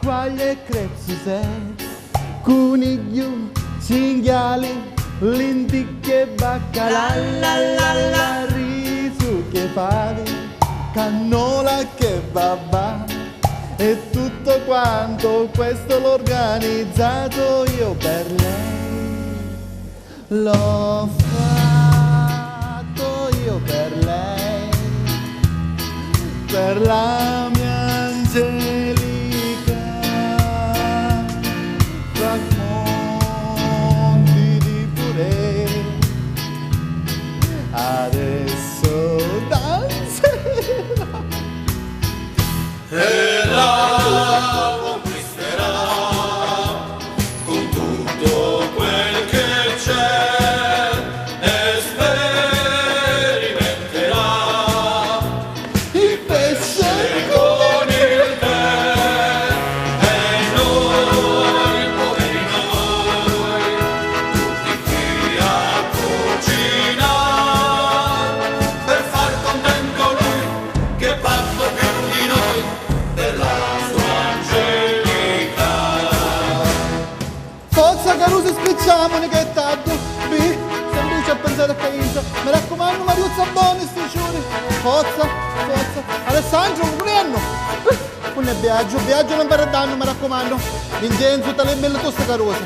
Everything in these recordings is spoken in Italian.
quaglie crepsuse, coniglio, cinghiali, lenticchie, baccalà, la, riso che fave, cannola che babà, e tutto quanto questo l'ho organizzato io per lei, l'ho fatto io per lei, per la mia Angelica, fra monti di pure, adesso danzerà e la conquisterà con tutto quel che c'è e sperimenterà il pesce con il tè e noi, poveri noi, tutti qui a cucinare per far contento lui che pazzo più di noi per la sua Angelica. Forza Caruso, spicciamone che è tardi. B, semplice a pensare a Cainza. Mi raccomando, Mariuzza buoni sti giorni. Forza, forza. Alessandro, un anno. Non è viaggio non per danno, mi raccomando. Vincenzo, tale bella tosta Caruso.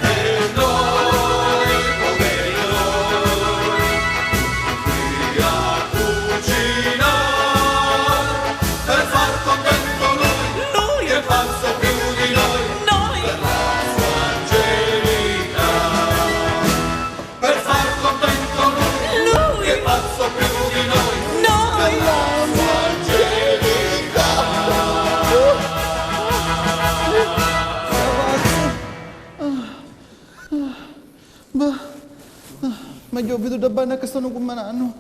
E noi, poveri noi, qui a cucinare per far contento lui che pazzo più di noi per la sua Angelica. Per far contento lui che pazzo più di noi per la sua Angelica. Ma io vedo da bene che stanno comandando.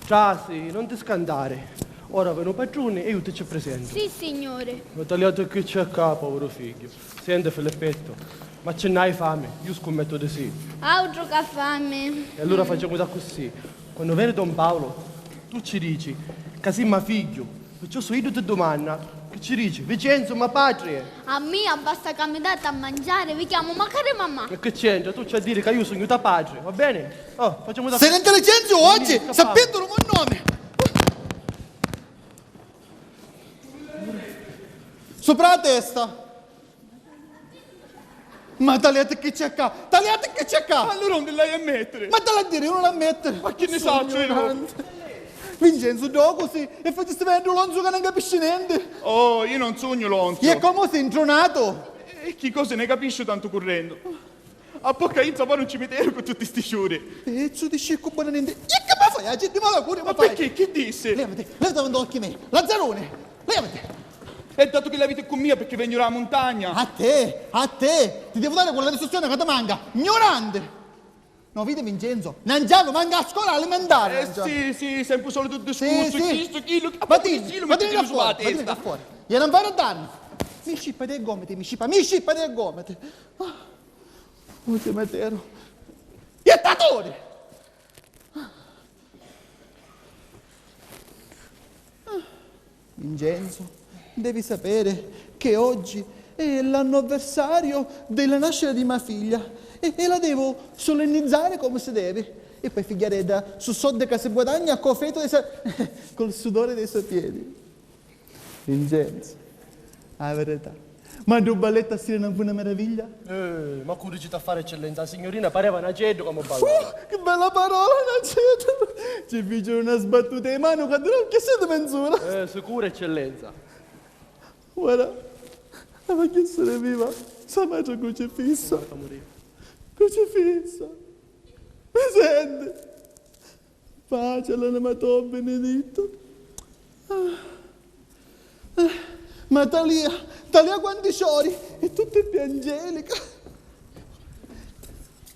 Trasi, non ti scandare. Ora vengono padroni e io ti ci presento. Sì, signore. Ho tagliato qui c'è a capo, povero figlio. Senti, Filippetto, ma ce n'hai fame? Io scommetto di sì. Altro che fame. E allora facciamo da così. Quando viene Don Paolo, tu ci dici, Casimma figlio, perciò so io ti domanda, che ci dici? Vincenzo, ma padre? A me basta che mi date a mangiare, vi chiamo Macare mamma. E che c'entra? Tu c'è a dire che io sono tuo padre, va bene? Oh, facciamo da Sei l'intelligenza oggi? Capà. Sapendo il mio nome. Sopra la testa. Ma tagliate che c'è qua, tagliate che c'è qua. Allora non te l'hai a mettere? Ma te la dire, io non la mettere. Ma che ne so, io? Vincenzo, dopo così, e faceste vedere un lonzo che non capisce niente. Oh, io non sogno Lonzo. E come sei intronato? E chi cosa ne capisce tanto correndo? A poca inza poi non ci mettevo con tutti sti sciuri. Pezzo di scicco buona niente. E che ma fai? Agenti male cuore, Ma ma fai? perché? Che disse? Levati, davanti agli occhi miei. Lazzarone, levati. E dato che la vita è con mia perché vengo dalla montagna. A te, ti devo dare quella istruzione che ti manca. Ignorante. No, vedi Vincenzo, Nangiano manca a scuola elementare. Sì, sempre solo tutto Sì, scuso, sì. chilo. Ma dimmi, lo ma mettete dimmi sulla fuori, testa. fuori. E non fare danno. Mi scippa dei gomiti, mi scippa dei gomiti. Oh, cimitero. Iettatore! Vincenzo, devi sapere che oggi è l'anniversario della nascita di mia figlia e la devo solennizzare come si deve. E poi figliaretta, su soldi che si guadagna col feto col sudore dei suoi piedi. Vincenzo, la verità. Ma due balletti assieme non fu una meraviglia? Ma che riuscite a fare eccellenza? La signorina pareva una cedro come ballava. Che bella parola, Naceto! Ci fece una sbattuta di mano quando non chiesete menzura. Sicura eccellenza. Guarda, la voglio essere viva. Sa mangia crocifissa. Morta a morire. Crocifissa. Mi sente? Pace all'animatore benedetto. Ma Talia quanti sciori e tutte più angelica.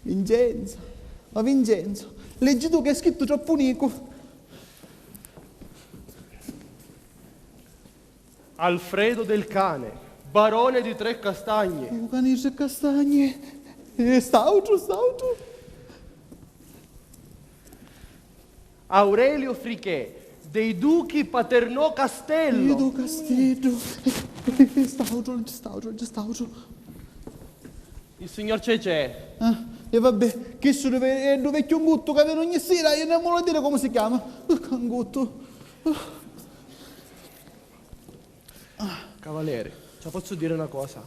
Vincenzo, ma Vincenzo, leggi tu che hai scritto troppo unico. Alfredo del Cane, barone di Tre Castagne. Canice castagne. Stauto. Aurelio Friché, dei Duchi Paternò Castello. Io Castello. Staucio. Il signor Cece. E vabbè, che sono è un vecchio gutto che viene ogni sera e non vuole dire come si chiama. Cangutto. Cavaliere, ci posso dire una cosa?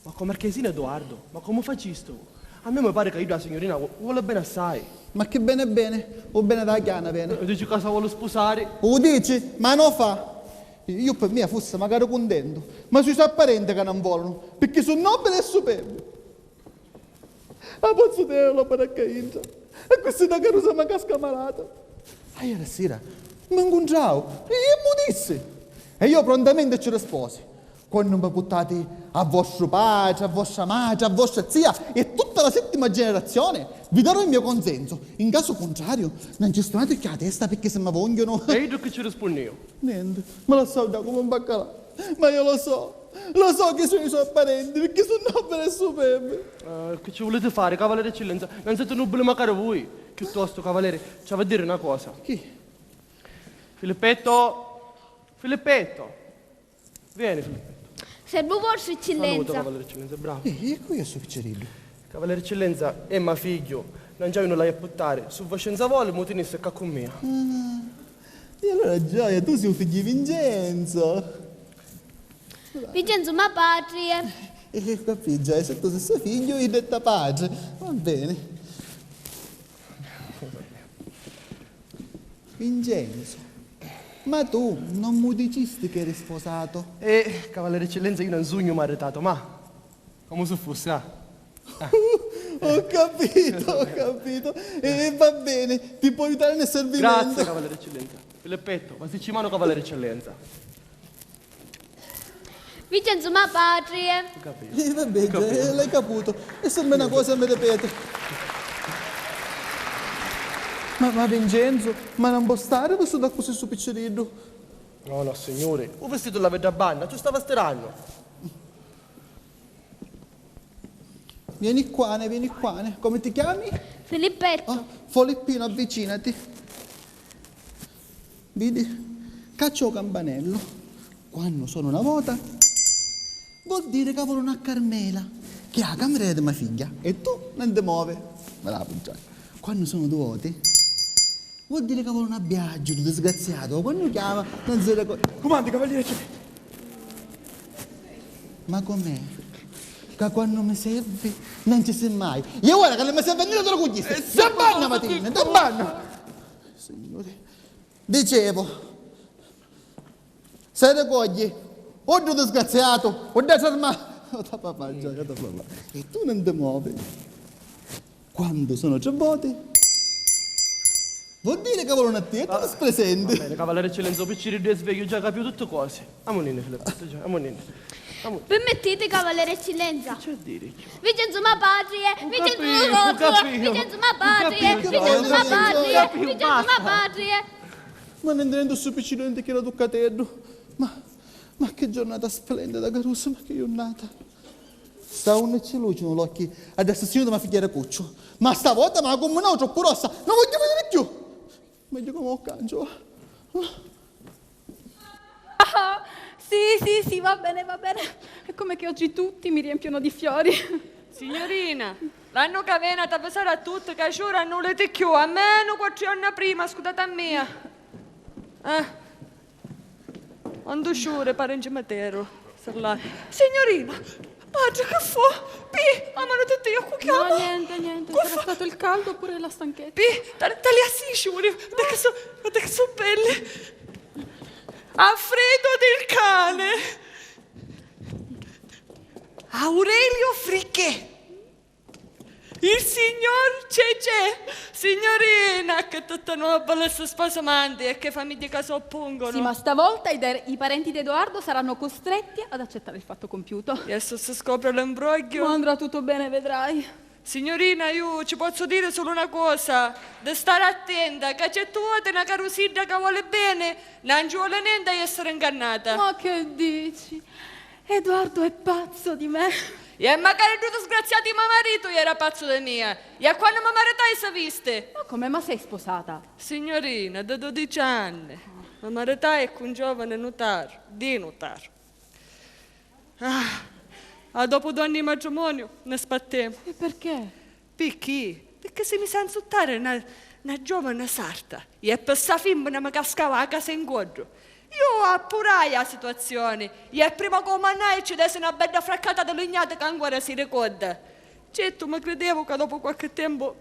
Ma come Marchesino Edoardo, ma come faccisto? A me mi pare che io la signorina vuole bene assai. Ma che bene, o bene da chiana bene. E dici cosa vuole sposare? O dici, ma non fa. Io per me fosse magari contento, ma sui suoi parenti che non vogliono, perché sono nobili e superbi. Ma posso dire la paraccainza? E questa è una carusa mi casca malata. Ah, ieri sera mi incontravo e mi disse. E io prontamente ci risposi. Quando mi buttati a vostro padre, a vostra madre, a vostra zia e tutta la settima generazione, vi darò il mio consenso. In caso contrario, non ci stonate che la testa perché se mi vogliono. E io che ci rispondo io? Niente, me la so da come un baccalà. Ma io lo so che sono i suoi parenti perché sono nobili e superbi. Che ci volete fare, cavaliere eccellenza? Non siete nobili magari voi. Piuttosto, cavaliere, ci va a dire una cosa. Chi? Filippetto, vieni Filippetto. Servo vostro, Saluto, eccellenza. cavaliere eccellenza, bravo. E qui io sono piccerillo. Cavaliere eccellenza, è mio figlio. Non già non l'hai a buttare. Su Vicenza vuole, mo tenisse qua con me. E allora Gioia, tu sei un figlio di Vincenzo. Vincenzo, ma patria. E capi Gioia, se tu sei suo figlio, hai detta pace. Va bene. Vincenzo, ma tu non mi dicisti che eri sposato? Cavaliere eccellenza, io non sogno maritato, ma come se fosse, Ho capito. E va bene, ti puoi aiutare nel servimento. Grazie, cavaliere eccellenza. Filippetto, ma si mano cavaliere eccellenza. Vincenzo, ma patria. Capito? E vabbè, Gioia, l'hai capito. E sembra una cosa mi ripete. Ma Vincenzo, ma non può stare questo da così su piccerino? No, signore. Ho vestito la veda banna, tu stava stirando. Vieni qua. Come ti chiami? Filippetto. Filippino, avvicinati. Vedi? Caccio campanello. Quando sono una vota, vuol dire che vuole una Carmela, che ha la camera di mia figlia. E tu non ti muovi. Bravo, Già. Quando sono due voti, vuol dire che vuole una Biagio, un disgraziato. Quando chiama, non si raccoglie. Comandi, cavaliere. Ma com'è? Che quando mi serve non ci sei mai. Io guarda che non mi serve niente te lo cugliste. Da banna mattina, da banna. Signore. Dicevo, se raccogli, o tu disgraziato, o da armato. Da papà, già, da papà. E tu non ti muovi. Quando sono tre voti, vuol dire che vogliono a te, tu ti presenti. Va bene, cavaliere eccellenza, picciri due sveglio, già capito tutte cose. Amonine, Filippetto, già, amonine. Permettete, cavaliere eccellenza. C'è a dire? Vincenzo, ma patria. Vincenzo, Vincenzo, ma patria. capito, Vincenzo, ma patria. capito, Vincenzo, ma basta. patria. Ma non intendo su piccino che era duccatello. Ma che giornata splendida, Caruso, ma che giornata. Sta un e luce l'occhio all'assassino di mia figlia Cuccio. Ma stavolta mi ha combinato troppo rossa. Non voglio vedere più. Meglio come ho cancio. Ah, sì, va bene. È come che oggi tutti mi riempiono di fiori. Signorina, l'anno che viene ti avvisare a tutti che ci non le più, almeno 4 anni prima, scusate a mia. Quando uscire, pare in cimitero. Signorina, padre, che fa? Pi, a mano tutti io cucchiamo. No, niente, sarà stato il caldo oppure la stanchezza. Pi, tali assicuri, guarda che sono belle. Alfredo del cane. Aurelio Friché. Il signor Cece. Signorina, che tutta nuova bellezza spasamante e che famiglie che si oppongono. Sì, ma stavolta i parenti di Edoardo saranno costretti ad accettare il fatto compiuto. Adesso si scopre l'imbroglio. Ma andrà tutto bene, vedrai. Signorina, io ci posso dire solo una cosa, di stare attenta, che c'è tutta una carosina che vuole bene, non ci vuole niente di essere ingannata. Ma che dici? Edoardo è pazzo di me. E magari tu disgraziati mio marito era pazzo di mia. E quando mi maritai si viste? Ma come, ma sei sposata? Signorina, da 12 anni. Mi maritai con un giovane notario, di notario. Dopo 2 anni di matrimonio ne sbattemmo. E perché? Perché? Perché se mi sa insultare una giovane sarta. E per sta femmina mi cascava a casa in quadro. Io appurai la situazione. E prima che mannai ci desse una bella fraccata dell'ignata che ancora si ricorda. Certo, mi credevo che dopo qualche tempo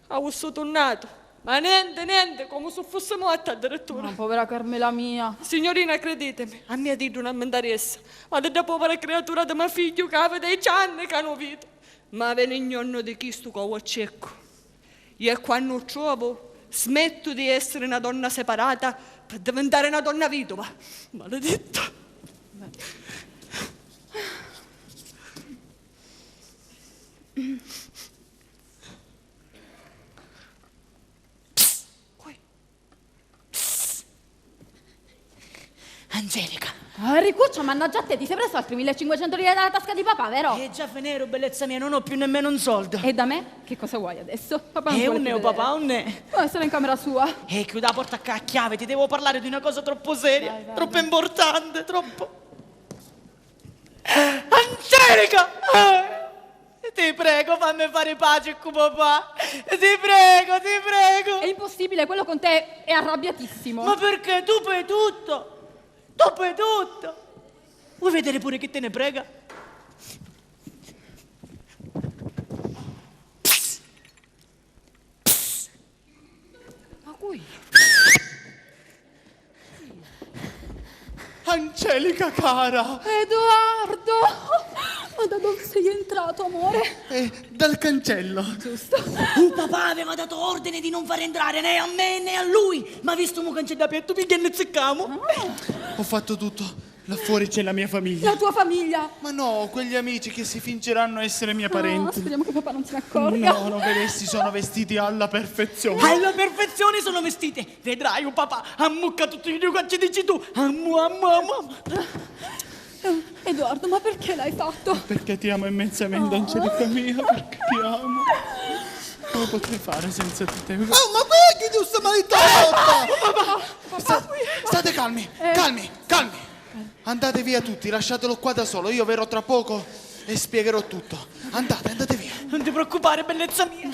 avessi tornato. Ma niente, come se fosse morta addirittura. Ma povera Carmela mia. Signorina, credetemi, a mia dito non mi interessa. Ma da povera creatura di mio figlio che aveva 10 anni che hanno vita. Ma ve ne ignorno di chi sto che cerco. E quando trovo, smetto di essere una donna separata per diventare una donna vedova. Maledetta. Angelica. Ricuccia, mannaggia a te, ti sei preso altri 1500 lire dalla tasca di papà, vero? Già finero, bellezza mia, non ho più nemmeno un soldo. E da me? Che cosa vuoi adesso? Papà non E vuole un più neo, vedere. papà, un ne. Sono in camera sua. E chiuda la porta a chiave, ti devo parlare di una cosa troppo seria, Vai. troppo importante, troppo. Angelica! Ti prego, fammi fare pace con papà. Ti prego. È impossibile, quello con te è arrabbiatissimo. Ma perché tu puoi tutto? Tu puoi tutto. Vuoi vedere pure che te ne prega? Ma cui? Angelica cara! Edoardo! Ma da dove sei entrato, amore? Dal cancello. Giusto. Papà aveva dato ordine di non far entrare né a me né a lui. Ma visto mu cancellato e tu mi ne zeccamo. Ho fatto tutto. Là fuori c'è la mia famiglia. La tua famiglia. Ma no, quegli amici che si fingeranno essere miei No, parenti. speriamo che papà non se ne accorga. No, non vedessi, sono vestiti alla perfezione. Alla perfezione sono vestite. Vedrai, un papà ammucca tutti i che ci dici tu. Ammu. Edoardo, ma perché l'hai fatto? Perché ti amo immensamente, Angelica mia, perché ti amo. Come potrei fare senza di te? Oh, ma perché tu stai maledetta? State calmi. Andate via tutti, lasciatelo qua da solo. Io verrò tra poco e spiegherò tutto. Andate via. Non ti preoccupare, bellezza mia.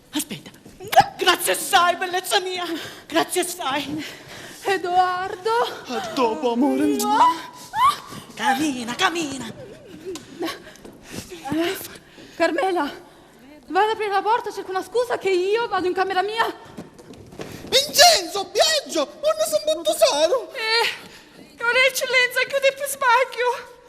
Aspetta. Grazie assai, bellezza mia. Grazie assai. Edoardo. A dopo, amore. Cammina. Carmela, vai ad aprire la porta, cerca una scusa che io vado in camera mia. Vincenzo, Biagio, non sono molto sano. Con eccellenza, chiudi per spacchio.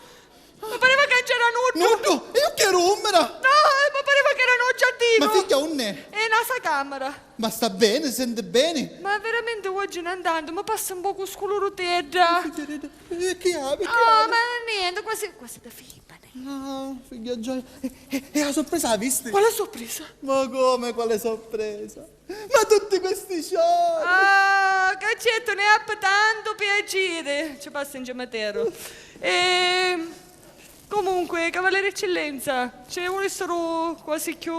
Mi pareva che c'era nudo. No, io che rumera. No, mi pareva che era un giardino. Ma figlia, un ne. È una sua camera. Ma sta bene, sente bene. Ma veramente oggi non andando, mi passa un po' con scolo terra. Che ha? Oh, ma niente, quasi da fibra. No, figlia Gioia. E la sorpresa la viste? Quale sorpresa? Ma come, quale sorpresa? Ma tutti questi show! Ah, Caccetto, ne ha tanto piacere. Ci passa in gematero. Comunque, cavaliere eccellenza, ce ne volessero quasi più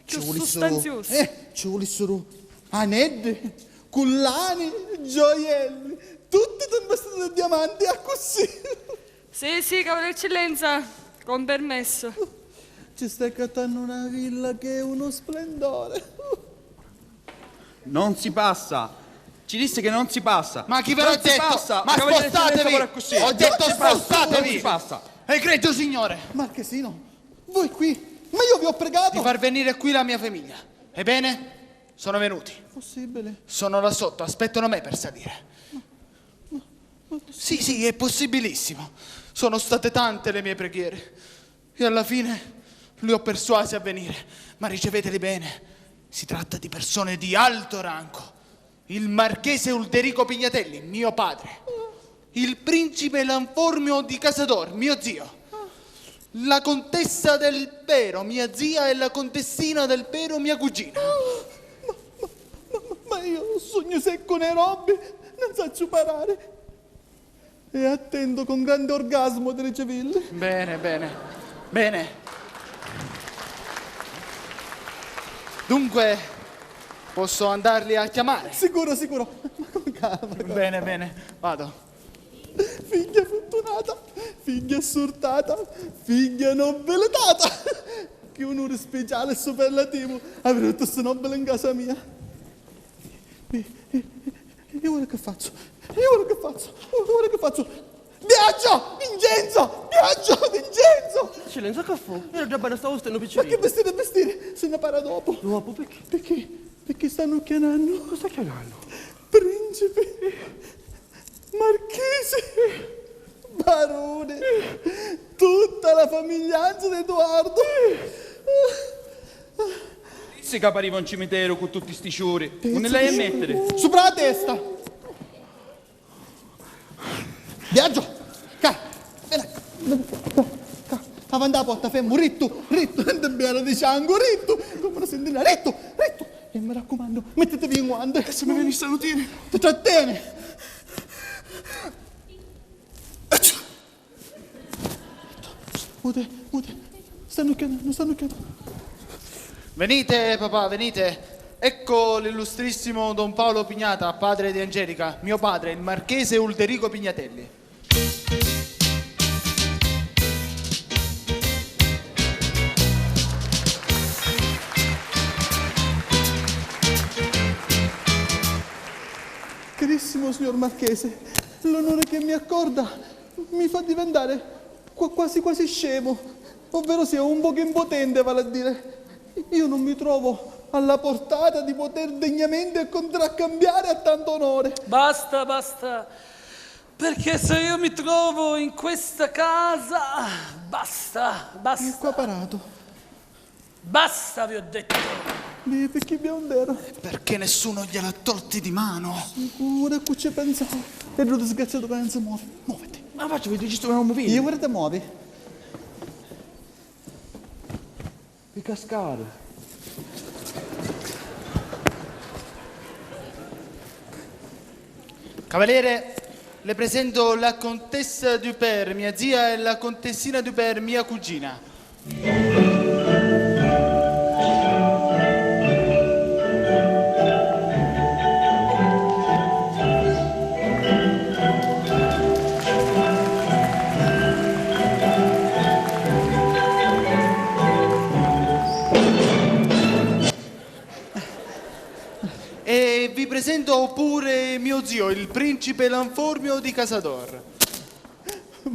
sostanziosi. Ci volessero aneddi, cullani, gioielli, tutti vestiti da diamanti, a così. Sì, cavaliere eccellenza, con permesso. Ci stai cattando una villa che è uno splendore. Non si passa. Ci disse che non si passa. Ma chi ve l'ha Non si detto? passa. Ma Cavaliere spostatevi! Eccellenza, ora così. Ho detto Non si passa, spostatevi! Non si passa. Egregio signore! Marchesino, voi qui? Ma io vi ho pregato! Di far venire qui la mia famiglia. Ebbene, sono venuti. Possibile? Sono là sotto, aspettano me per salire. Sì, è possibilissimo. Sono state tante le mie preghiere. E alla fine li ho persuasi a venire. Ma riceveteli bene. Si tratta di persone di alto rango. Il marchese Ulderico Pignatelli, mio padre. Il principe Lanformio di Casador, mio zio. La contessa del Pero, mia zia, e la contessina del Pero, mia cugina. Ma io sogno secco nei robbi, non so parare. e attendo con grande orgasmo di riceverli. Bene. Dunque, posso andarli a chiamare? Sicuro. Ma con calma. Bene, vado. Figlia fortunata, figlia assortata, figlia nobilitata. Che onore speciale e superlativo avere tutto questo nobile in casa mia. E ora che faccio? Viaggio! Vincenzo! Eccellenza, che fu? Io già bene stavo stando Ma piccolino. che vestire? Se ne parla dopo. Dopo, perché? Perché stanno chiamando? Cosa sta chiamando? Principe, marchese, barone, tutta la famiglianza di Edoardo. Si capariva un cimitero con tutti sti sciuri. Non lei a mettere. Sopra la testa. Viaggio. Avanti alla porta, fermo, ritto, non di sangue, ritto, come una sentina, ritto. E mi raccomando, mettetevi in guante. Se mi venisse a notare. Ti trattieni. Mute, stanno chiamando. Venite, papà, venite. Ecco l'illustrissimo Don Paolo Pignata, padre di Angelica, mio padre, il marchese Ulderico Pignatelli. Carissimo signor Marchese, l'onore che mi accorda mi fa diventare quasi scemo, ovvero sia un poco impotente, vale a dire. Io non mi trovo alla portata di poter degnamente contraccambiare a tanto onore. Basta, perché se io mi trovo in questa casa, basta, E qua parato. basta, vi ho detto. Perché abbiamo vero? Perché nessuno gliel'ha tolti di mano. Sicuro, a cui ci pensavo. E lo disgraziato pensa, muoviti. Ma faccio, vedi, ci stiamo via. Io ora ti muovi. Che cascare. Cavaliere, le presento la contessa Duper, mia zia, e la contessina Duper, mia cugina. E vi presento pure mio zio, il principe Lanformio di Casador.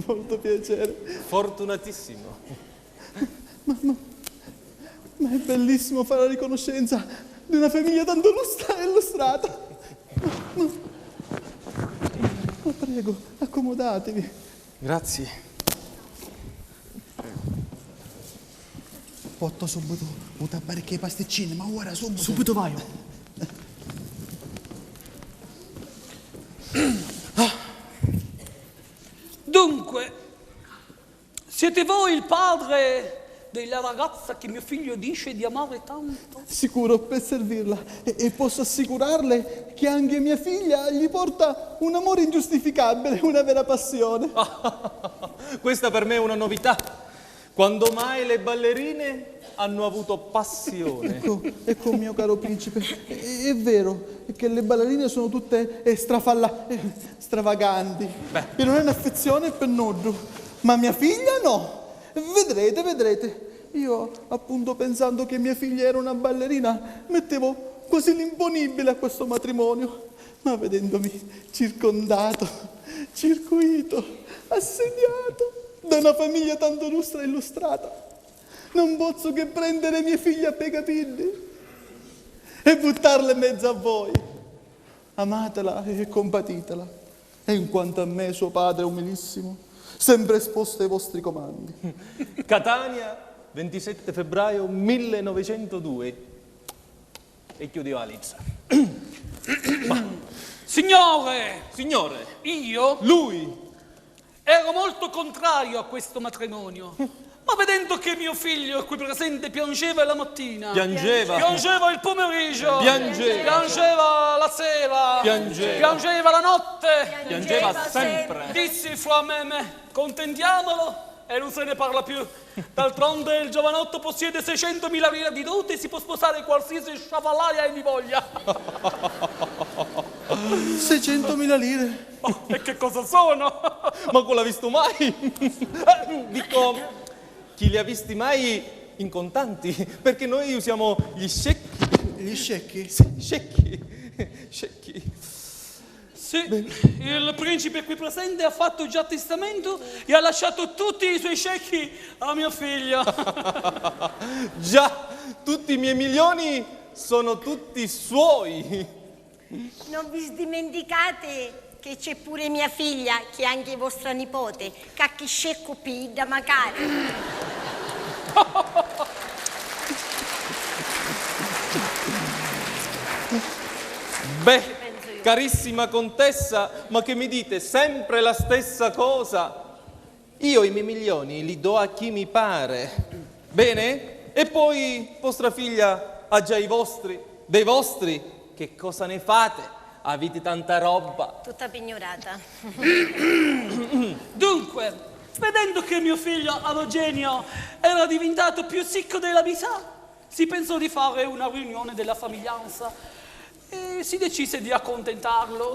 Molto piacere. Fortunatissimo. Ma è bellissimo fare la riconoscenza di una famiglia tanto illustrata. Ma prego, accomodatevi. Grazie. Porto subito un tabacco e pasticcini, ma ora subito. Subito vai. Dunque, siete voi il padre della ragazza che mio figlio dice di amare tanto? Sicuro per servirla e posso assicurarle che anche mia figlia gli porta un amore ingiustificabile, una vera passione. Questa per me è una novità. Quando mai le ballerine hanno avuto passione? Ecco mio caro principe, è vero che le ballerine sono tutte stravaganti e non è un'affezione per nudo, ma mia figlia no. Vedrete. Io appunto pensando che mia figlia era una ballerina mettevo quasi l'imponibile a questo matrimonio, ma vedendomi circondato, circuito, assegnato da una famiglia tanto lustra e illustrata, non posso che prendere mia figlia per capirli e buttarla in mezzo a voi. Amatela e compatitela. E in quanto a me, suo padre umilissimo, sempre esposto ai vostri comandi. Catania, 27 febbraio 1902. E chiudi la lizza. Signore, io Lui. ero molto contrario a questo matrimonio. Ma vedendo che mio figlio qui presente piangeva la mattina, Piangeva. piangeva il pomeriggio, Piangeva. piangeva la sera, Piangeva. piangeva la notte, Piangeva sempre. dissi fra me, contentiamolo e non se ne parla più. D'altronde il giovanotto possiede 600.000 lire di dote e si può sposare qualsiasi sciavallaia egli voglia. 600.000 lire. Oh, e che cosa sono? Ma non l'ha visto mai? Dico, chi li ha visti mai in contanti? Perché noi usiamo gli scecchi. Gli scecchi? Sì, scecchi. Sì, il principe qui presente ha fatto già testamento e ha lasciato tutti i suoi scecchi a mio figlio. Già, tutti i miei milioni sono tutti suoi. Non vi dimenticate che c'è pure mia figlia, che è anche vostra nipote, che ha chi scecco da magari. Beh, carissima contessa, ma che mi dite sempre la stessa cosa? Io i miei milioni li do a chi mi pare. Bene? E poi vostra figlia ha già i vostri, dei vostri. Che cosa ne fate? Avete tanta roba. Tutta pignorata. Dunque, vedendo che mio figlio Amogenio era diventato più sicco della vita, si pensò di fare una riunione della famiglianza e si decise di accontentarlo.